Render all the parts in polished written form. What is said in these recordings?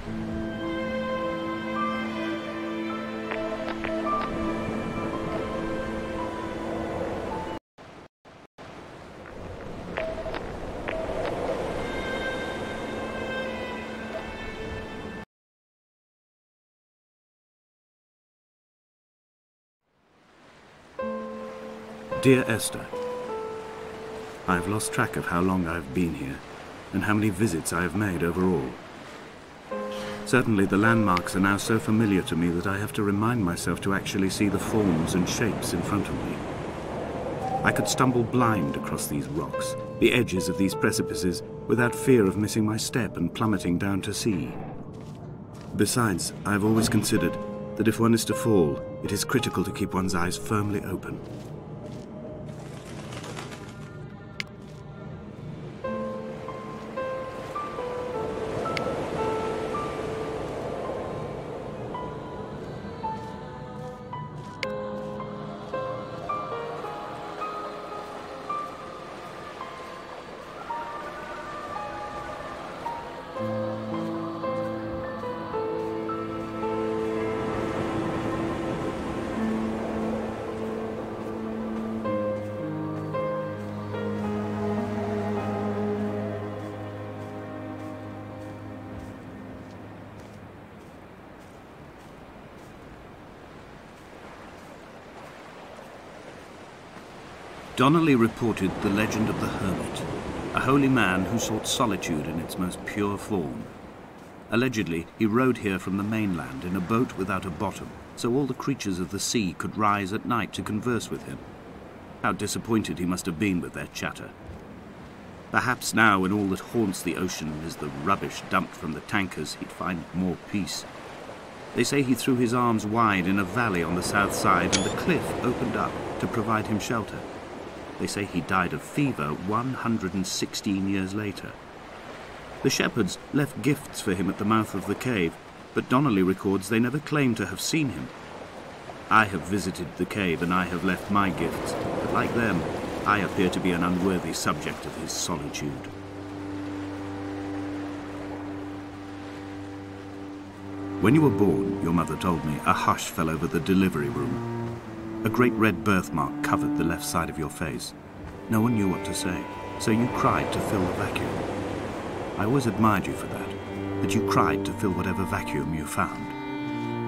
Dear Esther, I've lost track of how long I've been here and how many visits I have made overall. Certainly the landmarks are now so familiar to me that I have to remind myself to actually see the forms and shapes in front of me. I could stumble blind across these rocks, the edges of these precipices, without fear of missing my step and plummeting down to sea. Besides, I've always considered that if one is to fall, it is critical to keep one's eyes firmly open. Donnelly reported the legend of the hermit, a holy man who sought solitude in its most pure form. Allegedly, he rode here from the mainland in a boat without a bottom, so all the creatures of the sea could rise at night to converse with him. How disappointed he must have been with their chatter. Perhaps now, when all that haunts the ocean is the rubbish dumped from the tankers, he'd find more peace. They say he threw his arms wide in a valley on the south side, and the cliff opened up to provide him shelter. They say he died of fever 116 years later. The shepherds left gifts for him at the mouth of the cave, but Donnelly records they never claimed to have seen him. I have visited the cave and I have left my gifts, but like them, I appear to be an unworthy subject of his solitude. When you were born, your mother told me, a hush fell over the delivery room. A great red birthmark covered the left side of your face. No one knew what to say, so you cried to fill the vacuum. I always admired you for that you cried to fill whatever vacuum you found.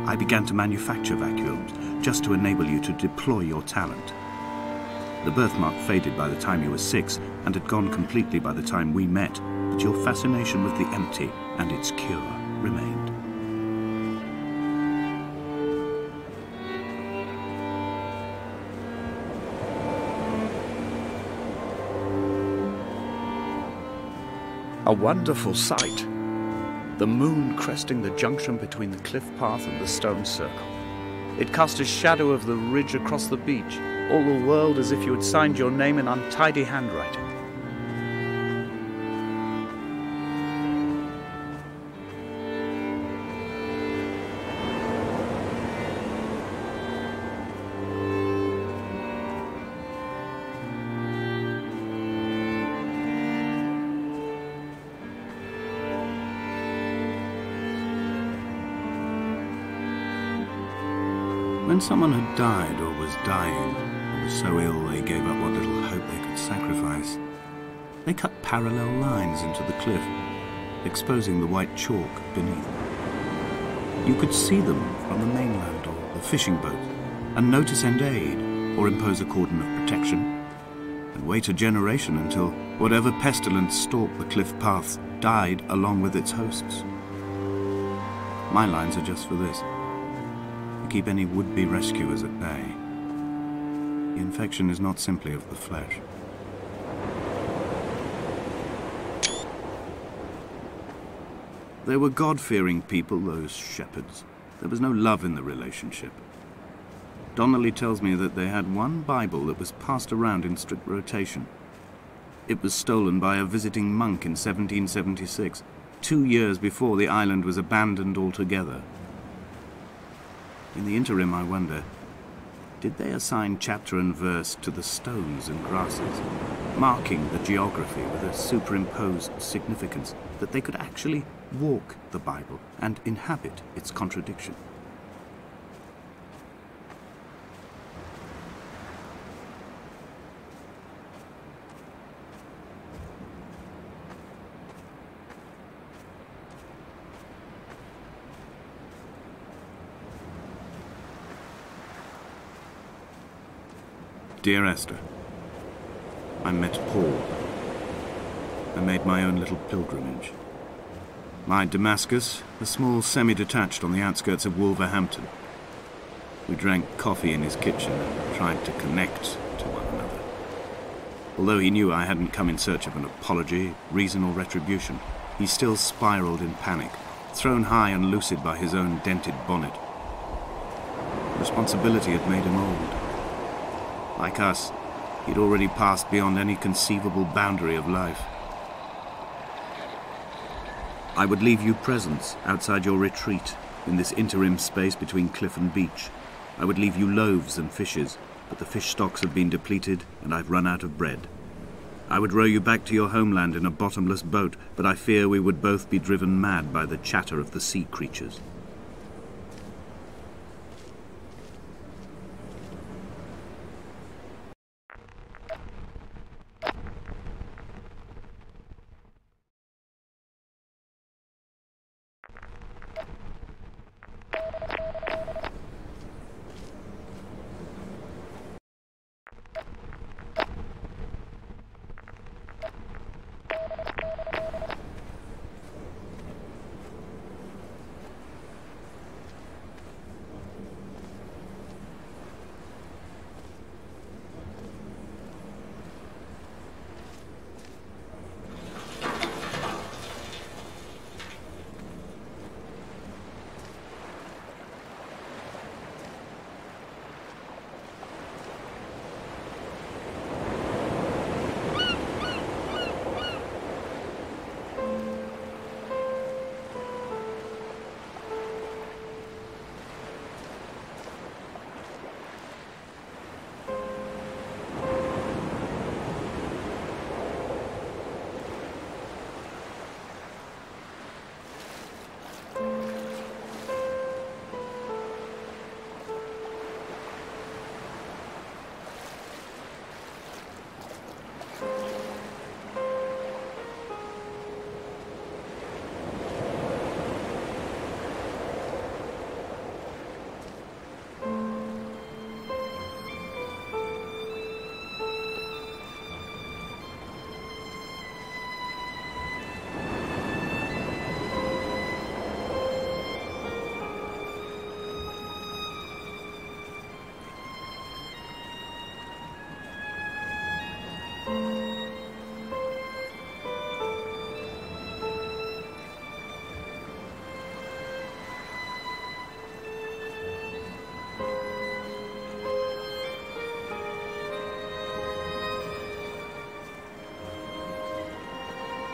I began to manufacture vacuums, just to enable you to deploy your talent. The birthmark faded by the time you were 6, and had gone completely by the time we met, but your fascination with the empty and its cure remained. A wonderful sight. The moon cresting the junction between the cliff path and the stone circle. It cast a shadow of the ridge across the beach, all the world as if you had signed your name in untidy handwriting. When someone had died or was dying, or was so ill they gave up what little hope they could sacrifice, they cut parallel lines into the cliff, exposing the white chalk beneath. You could see them from the mainland or the fishing boat, and know to send aid or impose a cordon of protection, and wait a generation until whatever pestilence stalked the cliff paths died along with its hosts. My lines are just for this. Keep any would-be rescuers at bay. The infection is not simply of the flesh. They were God-fearing people, those shepherds. There was no love in the relationship. Donnelly tells me that they had one Bible that was passed around in strict rotation. It was stolen by a visiting monk in 1776, 2 years before the island was abandoned altogether. In the interim, I wonder, did they assign chapter and verse to the stones and grasses? marking the geography with a superimposed significance, that they could actually walk the Bible and inhabit its contradiction. Dear Esther, I met Paul. I made my own little pilgrimage. My Damascus, a small semi-detached on the outskirts of Wolverhampton. We drank coffee in his kitchen and tried to connect to one another. Although he knew I hadn't come in search of an apology, reason or retribution, he still spiraled in panic, thrown high and lucid by his own dented bonnet. Responsibility had made him old. Like us, he'd already passed beyond any conceivable boundary of life. I would leave you presents outside your retreat, in this interim space between cliff and beach. I would leave you loaves and fishes, but the fish stocks have been depleted and I've run out of bread. I would row you back to your homeland in a bottomless boat, but I fear we would both be driven mad by the chatter of the sea creatures.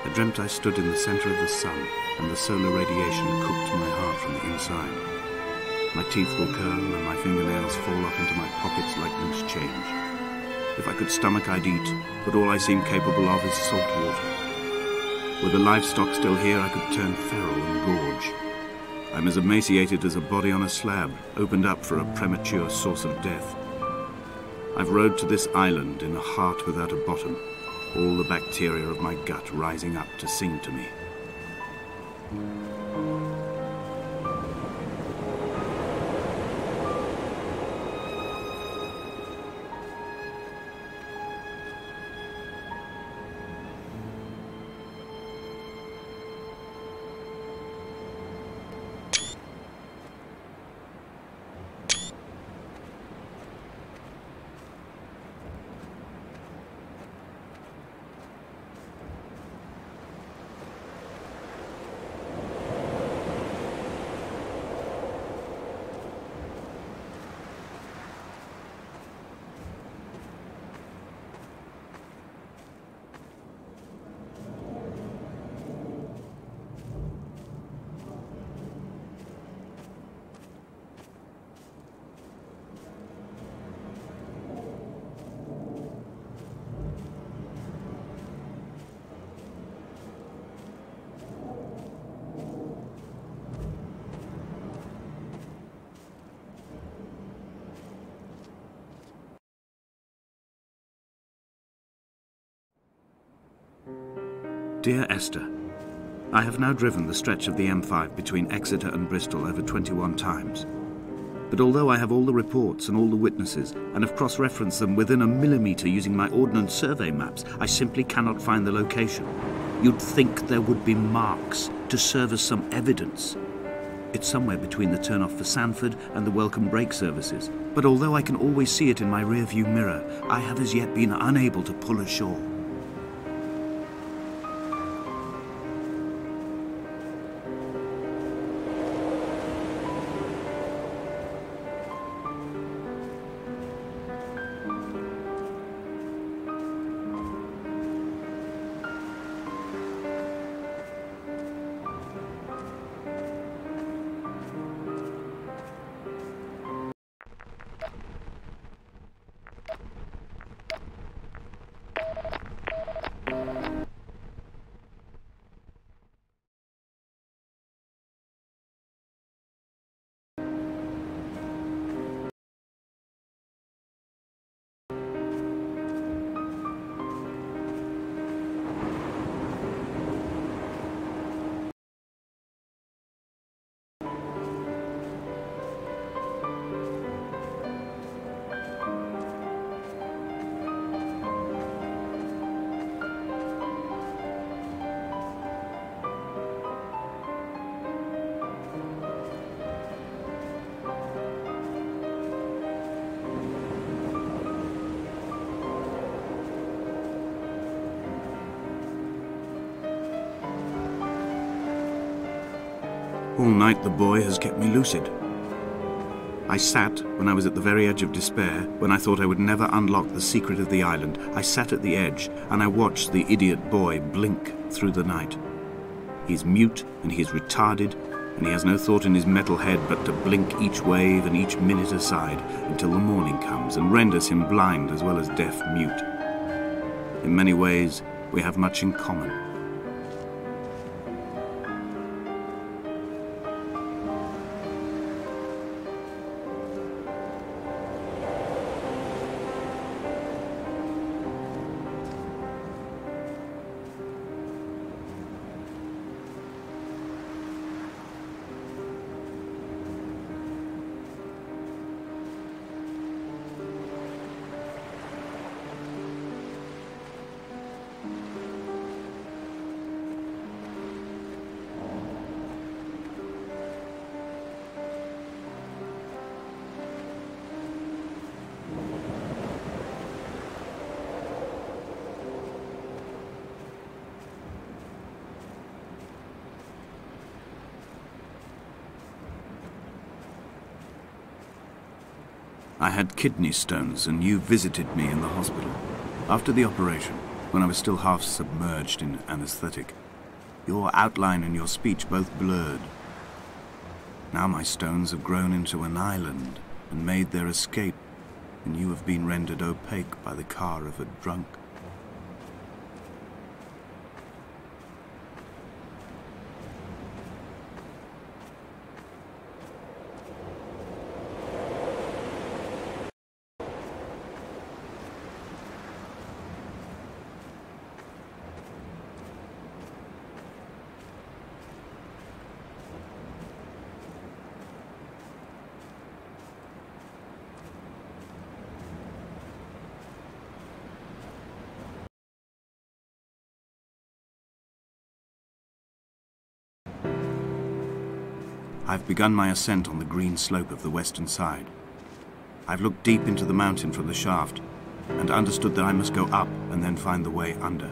I dreamt I stood in the center of the sun, and the solar radiation cooked my heart from the inside. My teeth will curl, and my fingernails fall off into my pockets like loose change. If I could stomach, I'd eat, but all I seem capable of is salt water. Were the livestock still here, I could turn feral and gorge. I'm as emaciated as a body on a slab, opened up for a premature source of death. I've rowed to this island in a heart without a bottom, all the bacteria of my gut rising up to sing to me. Dear Esther, I have now driven the stretch of the M5 between Exeter and Bristol over 21 times. But although I have all the reports and all the witnesses, and have cross-referenced them within a millimetre using my Ordnance Survey maps, I simply cannot find the location. You'd think there would be marks to serve as some evidence. It's somewhere between the turn-off for Sanford and the welcome brake services. But although I can always see it in my rear-view mirror, I have as yet been unable to pull ashore. All night the boy has kept me lucid. I sat when I was at the very edge of despair, when I thought I would never unlock the secret of the island. I sat at the edge and I watched the idiot boy blink through the night. He's mute and he's retarded, and he has no thought in his metal head but to blink each wave and each minute aside until the morning comes and renders him blind as well as deaf-mute. In many ways, we have much in common. I had kidney stones and you visited me in the hospital. After the operation, when I was still half submerged in anesthetic, your outline and your speech both blurred. Now my stones have grown into an island and made their escape, and you have been rendered opaque by the car of a drunk. I've begun my ascent on the green slope of the western side. I've looked deep into the mountain from the shaft and understood that I must go up and then find the way under.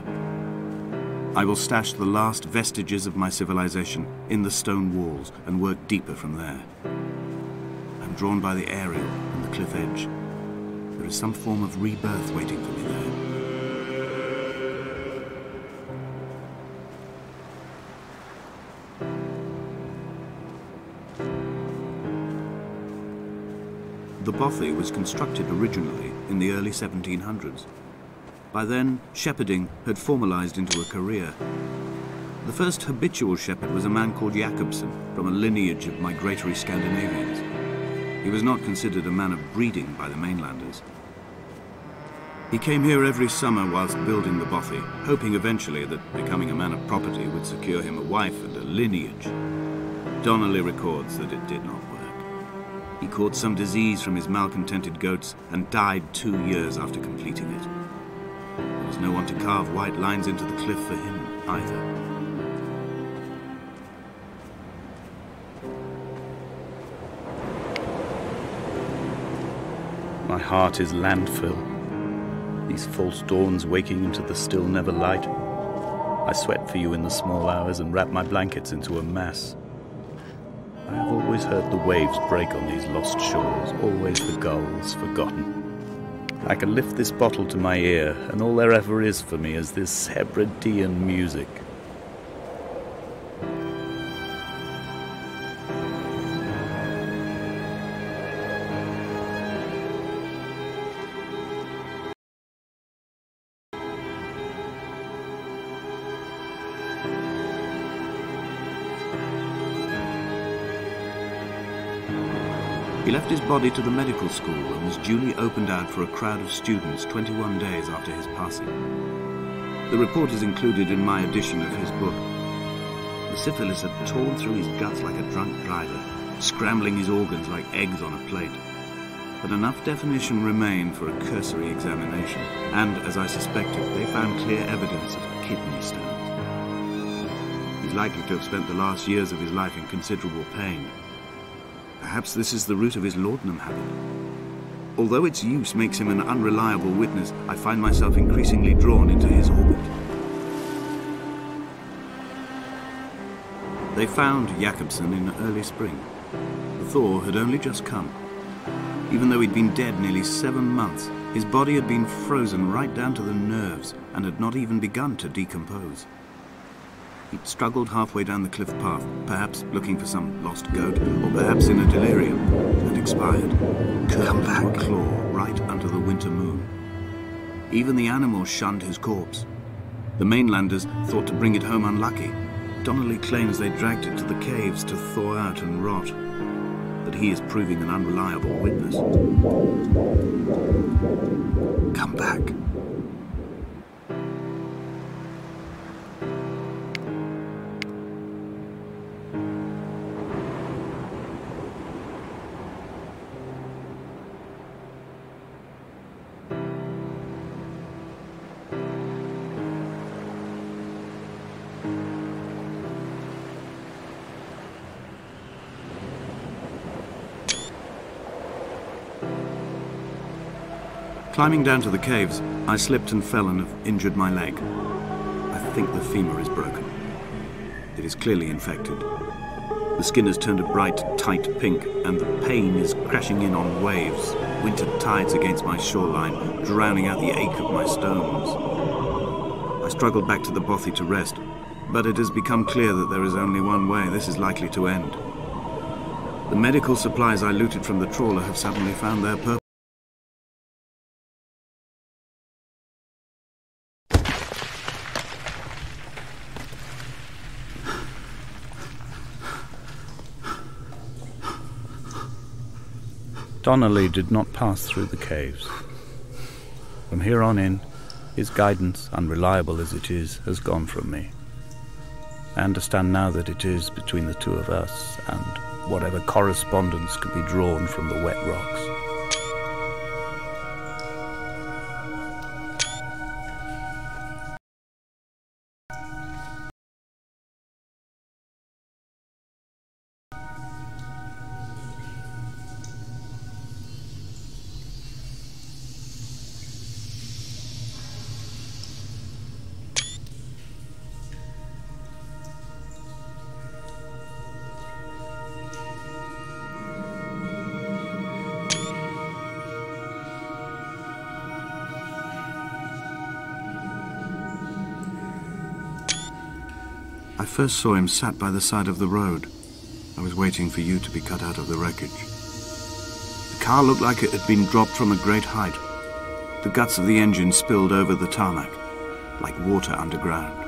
I will stash the last vestiges of my civilization in the stone walls and work deeper from there. I'm drawn by the aerial and the cliff edge. There is some form of rebirth waiting for me there. The bothy was constructed originally in the early 1700s. By then, shepherding had formalized into a career. The first habitual shepherd was a man called Jakobsen, from a lineage of migratory Scandinavians. He was not considered a man of breeding by the mainlanders. He came here every summer whilst building the bothy, hoping eventually that becoming a man of property would secure him a wife and a lineage. Donnelly records that it did not work. He caught some disease from his malcontented goats and died 2 years after completing it. There was no one to carve white lines into the cliff for him either. My heart is landfill. These false dawns waking into the still never light. I sweat for you in the small hours and wrap my blankets into a mass. I have always heard the waves break on these lost shores, always the gulls forgotten. I can lift this bottle to my ear, and all there ever is for me is this Hebridean music. He left his body to the medical school and was duly opened out for a crowd of students 21 days after his passing. The report is included in my edition of his book. The syphilis had torn through his guts like a drunk driver, scrambling his organs like eggs on a plate. But enough definition remained for a cursory examination, and, as I suspected, they found clear evidence of kidney stones. He's likely to have spent the last years of his life in considerable pain. Perhaps this is the root of his laudanum habit. Although its use makes him an unreliable witness, I find myself increasingly drawn into his orbit. They found Jakobsen in early spring. The thaw had only just come. Even though he'd been dead nearly 7 months, his body had been frozen right down to the nerves and had not even begun to decompose. He'd struggled halfway down the cliff path, perhaps looking for some lost goat, or perhaps in a delirium, and expired, curled into a claw right under the winter moon. Even the animals shunned his corpse. The mainlanders thought to bring it home unlucky. Donnelly claims they dragged it to the caves to thaw out and rot, but he is proving an unreliable witness. Come back. Climbing down to the caves, I slipped and fell and have injured my leg. I think the femur is broken. It is clearly infected. The skin has turned a bright, tight pink, and the pain is crashing in on waves, winter tides against my shoreline, drowning out the ache of my stones. I struggled back to the bothy to rest, but it has become clear that there is only one way this is likely to end. The medical supplies I looted from the trawler have suddenly found their purpose. Donnelly did not pass through the caves. From here on in, his guidance, unreliable as it is, has gone from me. I understand now that it is between the two of us and whatever correspondence could be drawn from the wet rocks. I first saw him sat by the side of the road. I was waiting for you to be cut out of the wreckage. The car looked like it had been dropped from a great height. The guts of the engine spilled over the tarmac, like water underground.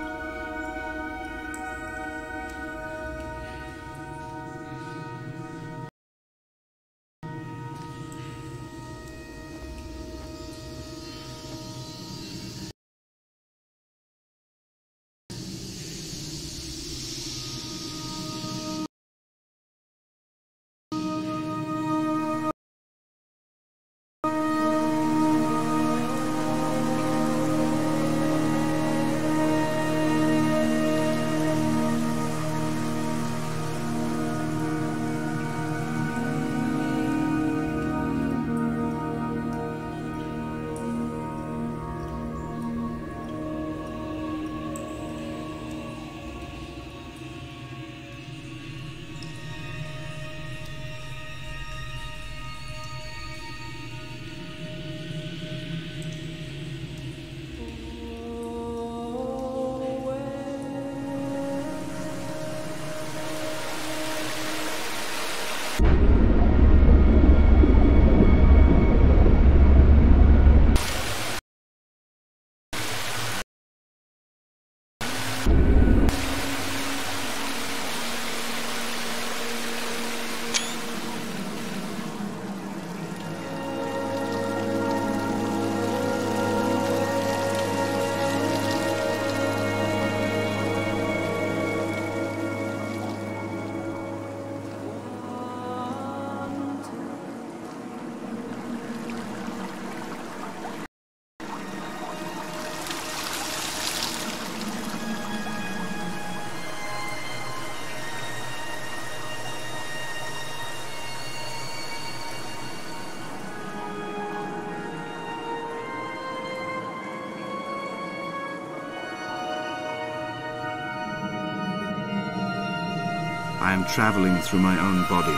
I'm traveling through my own body,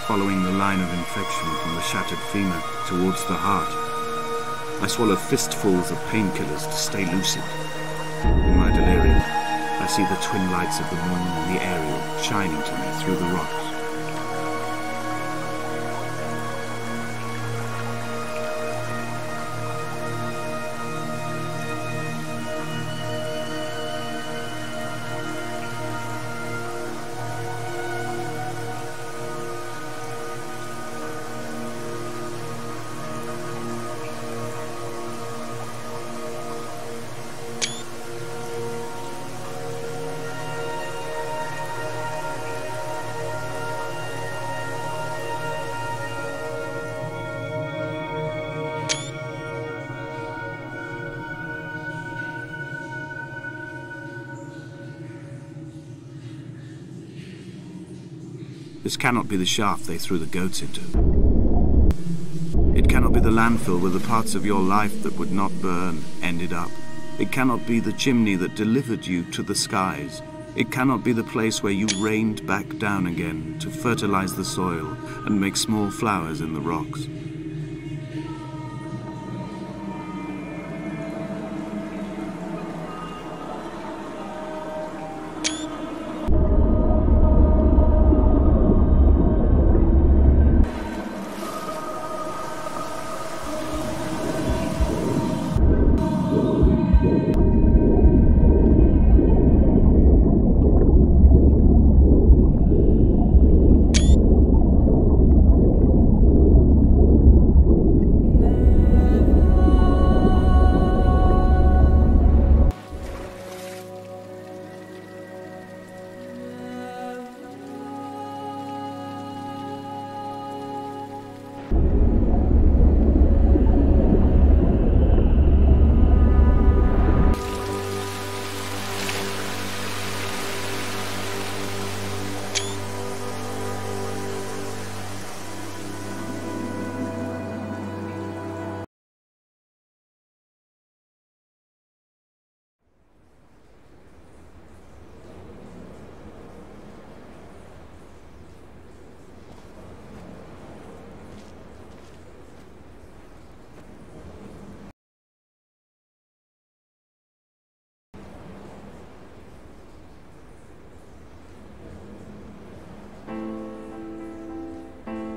following the line of infection from the shattered femur towards the heart. I swallow fistfuls of painkillers to stay lucid. In my delirium, I see the twin lights of the moon and the Ariel shining to me through the rocks. This cannot be the shaft they threw the goats into. It cannot be the landfill where the parts of your life that would not burn ended up. It cannot be the chimney that delivered you to the skies. It cannot be the place where you rained back down again to fertilize the soil and make small flowers in the rocks.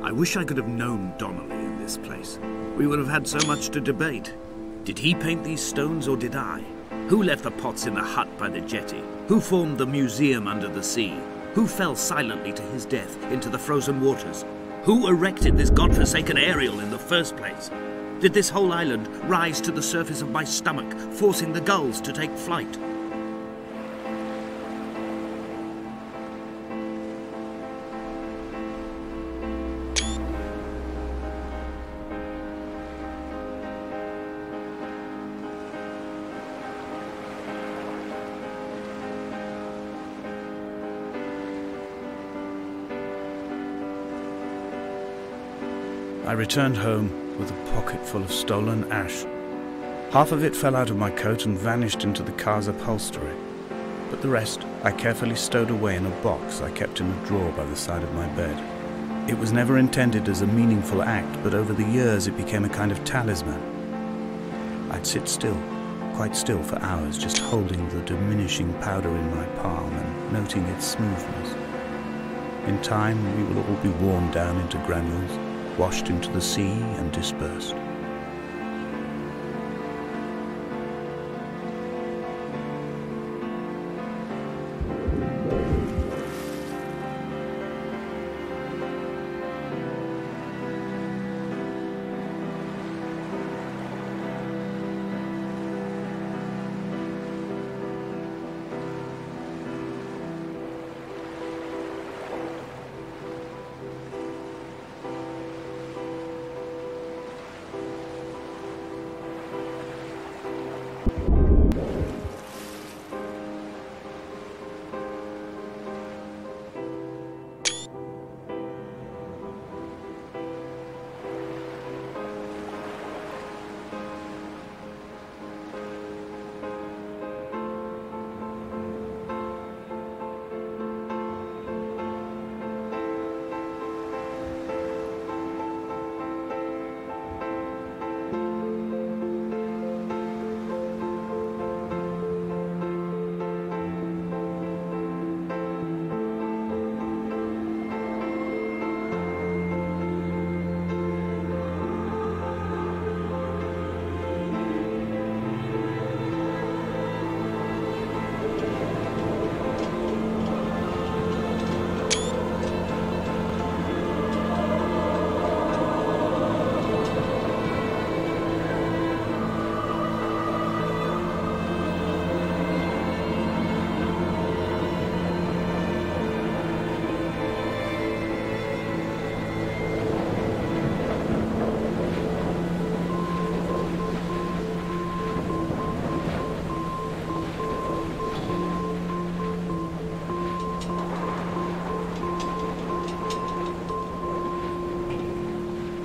I wish I could have known Donnelly in this place. We would have had so much to debate. Did he paint these stones or did I? Who left the pots in the hut by the jetty? Who formed the museum under the sea? Who fell silently to his death into the frozen waters? Who erected this godforsaken aerial in the first place? Did this whole island rise to the surface of my stomach, forcing the gulls to take flight? I returned home with a pocket full of stolen ash. Half of it fell out of my coat and vanished into the car's upholstery, but the rest I carefully stowed away in a box I kept in a drawer by the side of my bed. It was never intended as a meaningful act, but over the years it became a kind of talisman. I'd sit still, quite still for hours, just holding the diminishing powder in my palm and noting its smoothness. In time we will all be worn down into granules, washed into the sea and dispersed.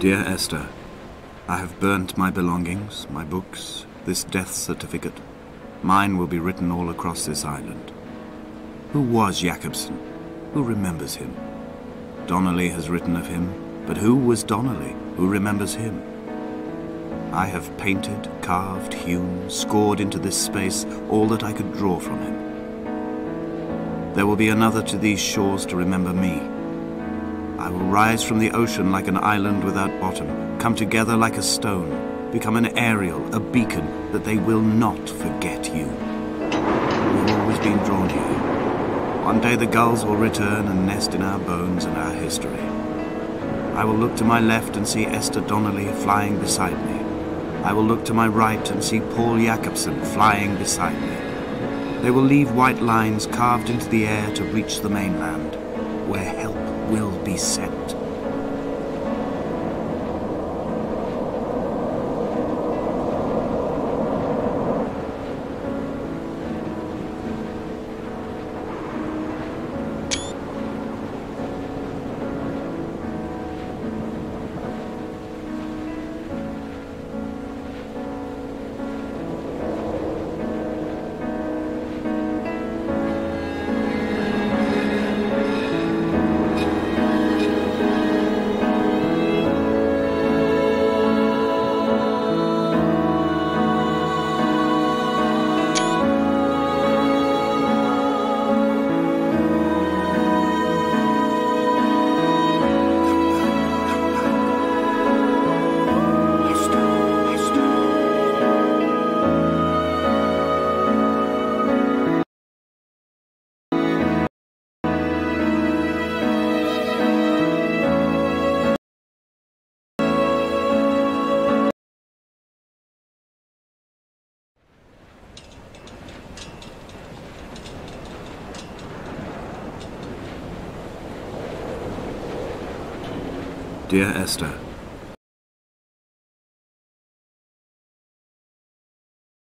Dear Esther, I have burnt my belongings, my books, this death certificate. Mine will be written all across this island. Who was Jakobsen? Who remembers him? Donnelly has written of him, but who was Donnelly? Who remembers him? I have painted, carved, hewn, scored into this space all that I could draw from him. There will be another to these shores to remember me. I will rise from the ocean like an island without bottom, come together like a stone, become an aerial, a beacon, that they will not forget you. We've always been drawn here. One day the gulls will return and nest in our bones and our history. I will look to my left and see Esther Donnelly flying beside me. I will look to my right and see Paul Jakobsen flying beside me. They will leave white lines carved into the air to reach the mainland, where help will be sent. Dear Esther,